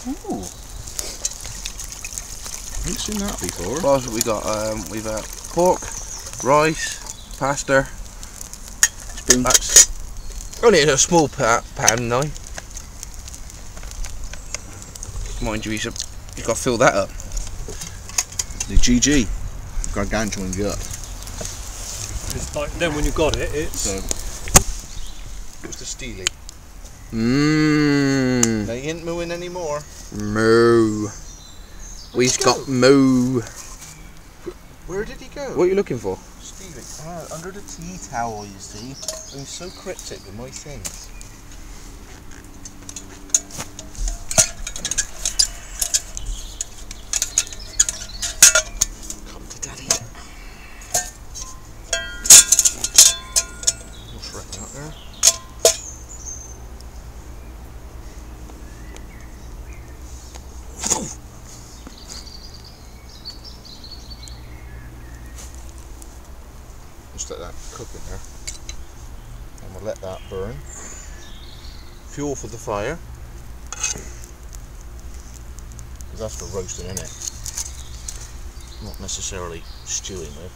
Ooh. I ain't seen that before. What else have we got? We've got pork, rice, pasta. Spoon. That's only a small pan knife. Mind you, you've got to fill that up. The GG. Gargantuan gut. It's like, then when you got it, it's... So, it was the Steely. Mmm. Now you ain't mooing anymore. Moo. We've got moo. Where did he go? What are you looking for? Steely. Ah, under the tea towel, you see. I'm so cryptic with my things. Come to daddy. What's right out there? Just let that cook in there, and we'll let that burn. Fuel for the fire, because that's for roasting, isn't it? Not necessarily stewing with.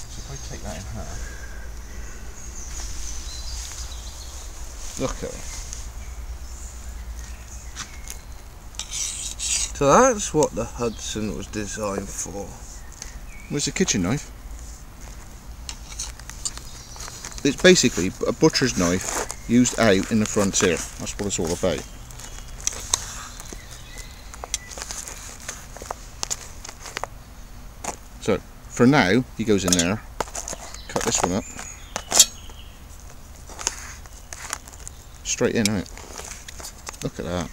So if I take that in half, look at it. So that's what the Hudson was designed for. Where's the kitchen knife? It's basically a butcher's knife used out in the frontier. That's what it's all about. So, for now, he goes in there, cut this one up. Straight in, isn't it? Look at that.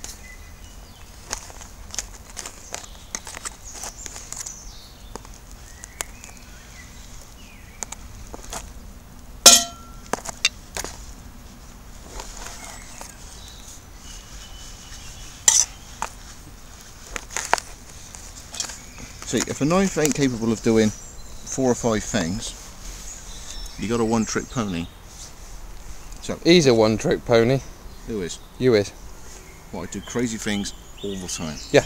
See, if a knife ain't capable of doing 4 or 5 things, you got a one-trick pony. So He's a one-trick pony. who is? You is. Well, I do crazy things all the time. Yeah.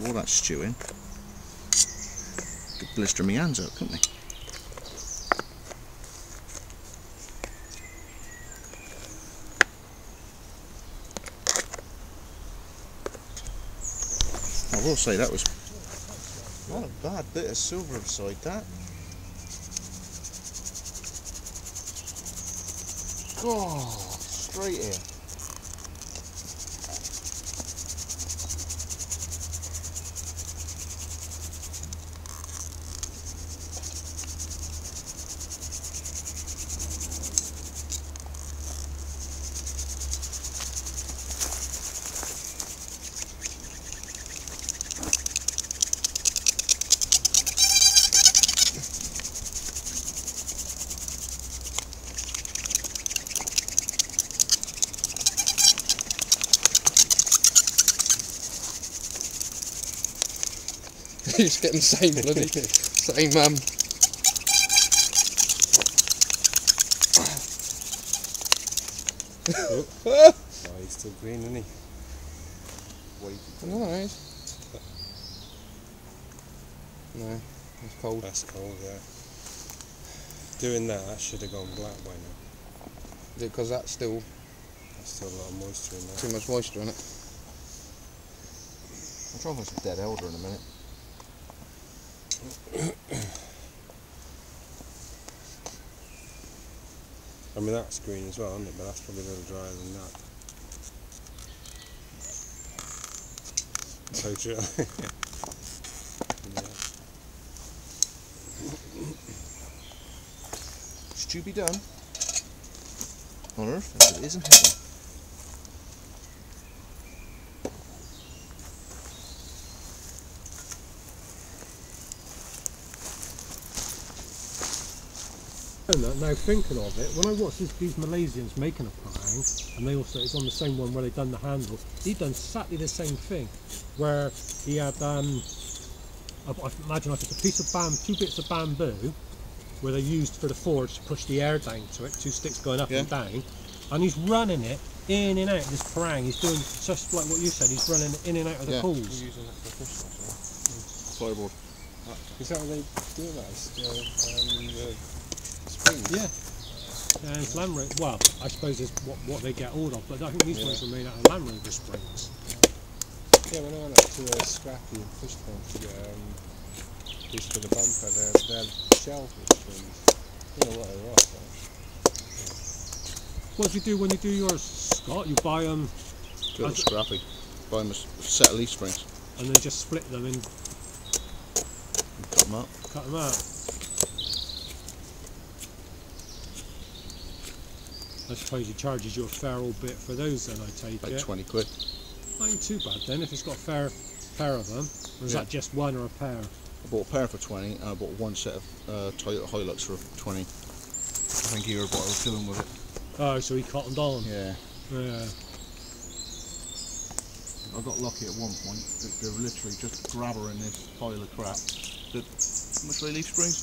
All that stewing could blister me hands out, couldn't they? I will say that was not a bad bit of silver inside that. God, straight in. He's getting the same bloody same Oh, he's still green, isn't he? Nice. No, it's cold. That's cold, yeah. Doing that should have gone black by now. Because that's still There's still a lot of moisture in there. too much moisture in it. I'm trying to find some dead elder in a minute. I mean, that's green as well, isn't it? But that's probably a little drier than that. So dry. Yeah. Stew be done? On earth, as it is in heaven. Now thinking of it, when I watched these Malaysians making a parang, and they also, it's on the same one where they done the handle, he done exactly the same thing, where he had, I imagine like a piece of 2 bits of bamboo, where they used for the forge to push the air down to it, 2 sticks going up Yeah. and down, and he's running it in and out of this parang. He's doing just like what you said, he's running it in and out of the Yeah. pools. We're using it for fishing, Fireboard. is that what they do that? The springs? Yeah. And it's Land Rover, well, I suppose it's what they get hold of, but I think these ones are made out of Land Rover springs. Yeah, when I went up to Scrappy and Fish Tank to get these for the bumper, they're shells with springs. I don't know what they're off, What do you do when you do yours, Scott? You buy them Little scrappy. Buy them a set of leaf springs. and then just split them and Cut them up. cut them out. I suppose he charges you a fair old bit for those then, I take Like it. 20 quid. Not ain't too bad then, if it's got a fair pair of them. Or is Yeah. that just one or a pair? I bought a pair for 20 and I bought one set of Toyota Hilux for 20. I think you heard what I was doing with it. Oh, so he cottoned on. Yeah. Yeah. I got lucky at one point. They were literally just grabbing this pile of crap. How much are they leaf springs?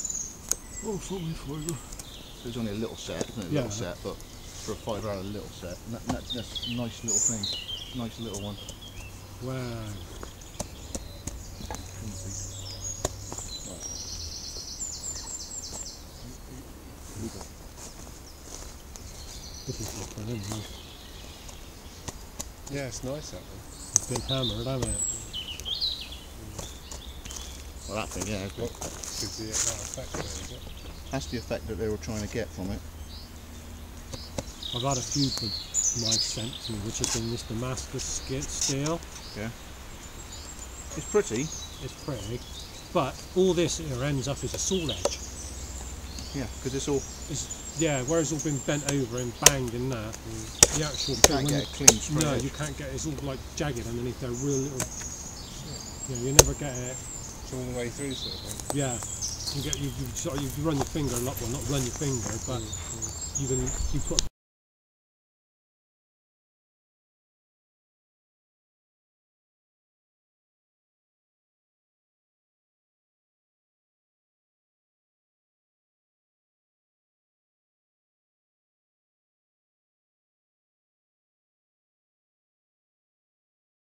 Oh, something for you. It was only a little set, isn't it? A Yeah. little set, but for a £5 a little set. And that's a nice little thing. Nice little one. Wow. This is different, isn't it? Yeah, it's nice that one. It's been hammered, hasn't it? Well, that thing, yeah. What gives it that effect there, is it? That's the effect that they were trying to get from it. I've had a few knives sent to me, which have been this Damascus steel. It's pretty. It's pretty, but all this here ends up as a saw edge. Yeah, because it's all. Yeah, where it's all been bent over and banged in that, the actual You thing, can't when get a clean straight no, edge. you can't get. It's all like jagged underneath there, real little. Yeah, you never get it. It's all the way through, sort of thing. Yeah, you get you run your finger a lot. Well, not run your finger, but you put